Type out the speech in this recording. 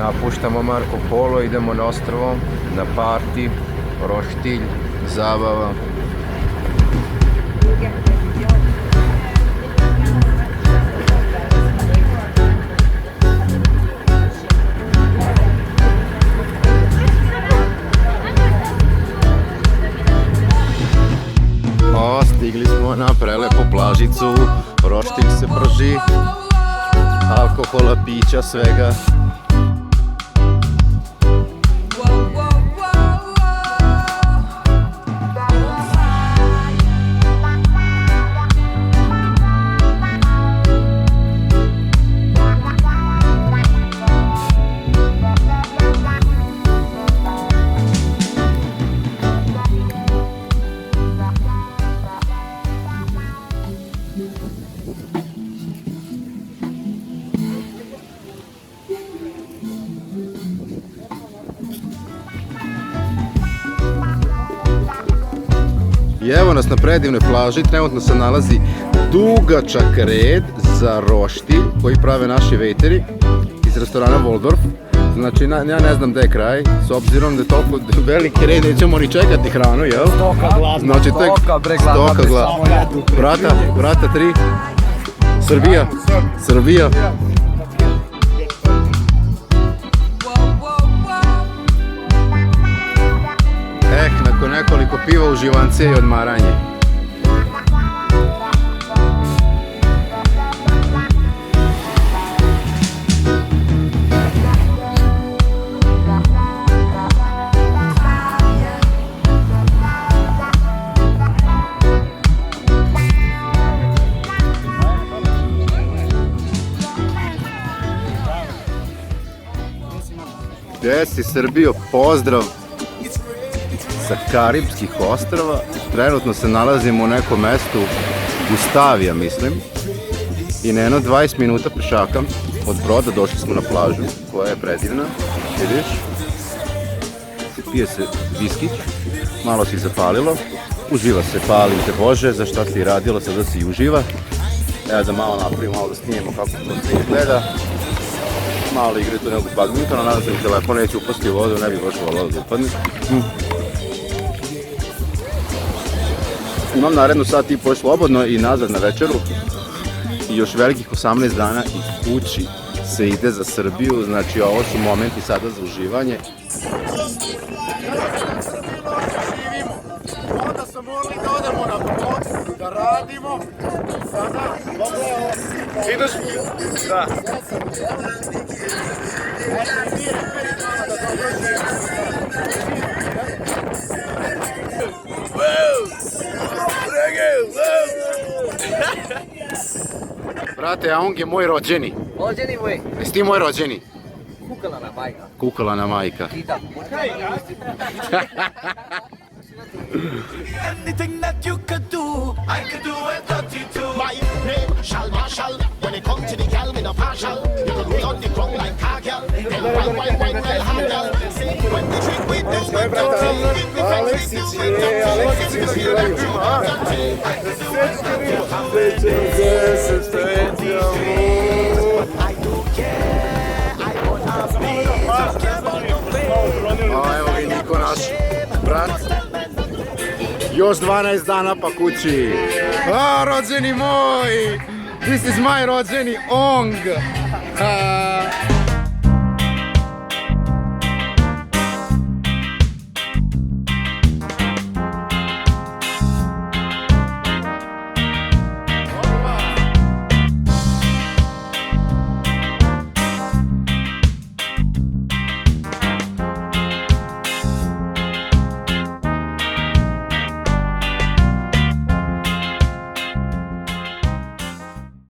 Napuštamo Marko Polo, idemo na ostrvo, na parti, roštilj, zabava. Stigli smo na prelepu plažicu, roštilj se prži, alkohola, pića, svega. I evo nas na predivnoj plaži, trenutno se nalazi dugačak red za roštilj koji prave naši vejteri iz restorana Waldorf. Znači, ja ne znam gde je kraj, s obzirom da je toliko veliki red, nećemo ni čekati hranu, jel? Stoka gladna, znači, stoka gladna. Brata 3, Srbija. Nakon nekoliko piva uživance i odmaranje. Gdje si Srbijo, pozdrav sa Karipskih ostrava. Trenutno se nalazimo u nekom mestu, Gustavija mislim, i na jedno 20 minuta pešakam od broda došli smo na plažu koja je predivna, vidiš, pije se viskić, malo si zapalilo, uživa se, palim te Bože, za šta si radilo, sada si uživa. Evo da malo napravimo, malo da snimimo kako to sve izgleda. Malo igre tu nekog badmintona, nadam se mi telefon neće upasti u vodu, ne bi baš volao da upadne. Imam narednu sat i po slobodno i nazad na večeru i još velikih 18 dana i kući se ide za Srbiju, znači ovo su momenti sada za uživanje. Onda smo morali da odemo na brod, da radimo, sada, vidiš? Da. Brate, a on je moj rođeni. Rođeni moj. Jesi ti moj rođeni? Kukalana majka. Kukalana majka. Anything that you could do, I could do it 32. My name, Shal Marshall. When it comes to the gal, me no partial. You could be on the ground like Cargill. Then wine, well, handle. Say, when the drink with them, when the tea. Aleksić je, Aleksić je igraju. I don't care, I wanna be. Evo ga i Niko naš brat. Još 12 dana pa kući. A, rođeni moj! This is my rođeni Ong!